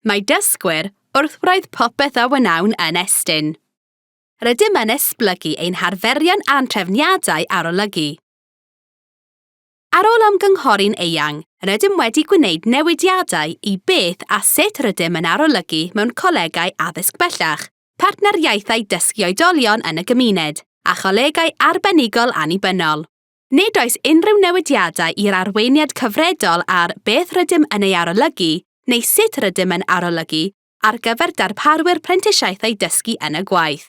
Mae dysgwyr wrth wraidd popeth a wnawn yn estyn. Rydym yn esblygu ein harferion a'n trefniadau arolygu. Ar ôl ymgynghori'n eang, rydym wedi gwneud newidiadau I beth a sut rydym yn arolygu mewn colegau addysg bellach, partneriaethau dysgu oedolion yn y gymuned, a cholegau arbenigol annibynnol. Nid oes unrhyw newidiadau i'r arweiniad cyfredol ar beth rydym yn ei arolygu neu sut rydym yn arolygu ar gyfer darparwyr prentisiaethau dysgu yn y gwaith.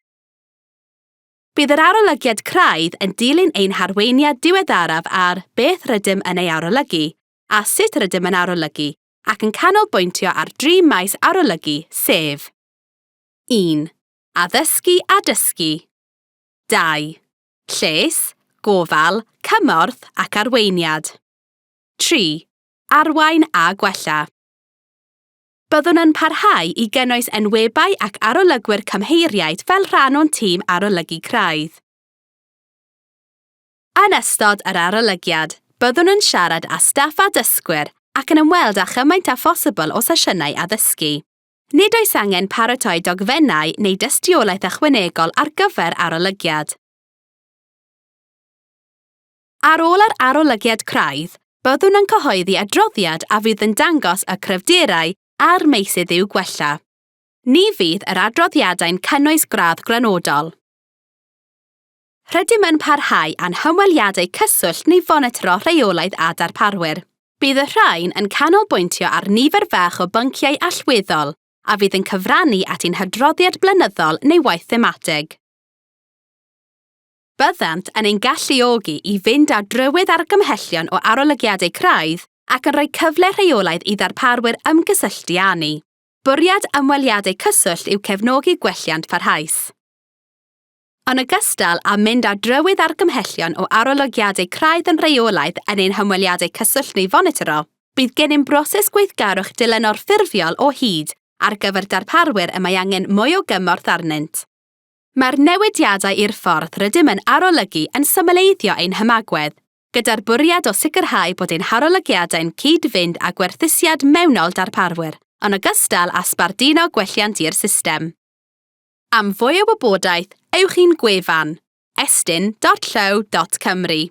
Bydd yr arolygiad craidd yn dilyn ein harweiniad diweddaraf ar beth rydym yn ei arolygu a sut rydym yn arolygu ac yn canolbwyntio ar 3 maes arolygu sef 1. Addysgu a dysgu 2. Lles, gofal, cymorth ac arweiniad 3. Arwain a gwella. Byddwn yn parhau I gynnwys enwebau ac arolygwyr cymheiriaid fel rhan o'n tîm arolygu craidd. Yn ystod yr arolygiad, byddwn yn siarad â staff a dysgwyr ac yn ymweld â chymaint â phosibl o sesiynau addysgu. Nid oes angen paratoi dogfennau neu dystiolaeth ychwanegol ar gyfer arolygiad. Ar ôl yr arolygiad craidd, byddwn yn cyhoeddi adroddiad a fydd yn dangos y cryfderau a'r meysydd i'w gwella. Ni fydd yr adroddiadau'n cynnwys gradd glanodol. Rydym yn parhau a'n hymweliadau cyswllt neu fonitro rheolaidd a darparwyr. Bydd y rhain yn canolbwyntio ar nifer fach o bynciau allweddol a fydd yn cyfrannu at ein hydroddiad blynyddol neu waith thematig. Byddant yn ein galluogi I fynd â drywydd argymhellion o arolygiadau craidd ac yn rhoi cyfle rheolaidd I ddarparwyr ymgysylltu â ni. Bwriad ymweliadau cyswllt yw cefnogi gwelliant parhaus. Yn ogystal â mynd â drywydd argymhellion o arolygiadau craidd yn rheolaidd yn ein hymweliadau cyswllt neu fonitro, bydd gennym broses gweithgarwch dilynol ffurfiol o hyd ar gyfer darparwyr y mae angen mwy o gymorth arnynt. Mae'r newidiadau i'r ffordd rydym yn arolygu yn symleiddio ein hymagwedd, gyda'r bwriad o sicrhau bod ein harolygiadau'n cyd-fynd â gwerthusiad mewnol darparwyr, yn ogystal â sbarduno gwelliant i'r system. Am fwy o wybodaeth, ewch i'n gwefan estyn.llaw.cymru.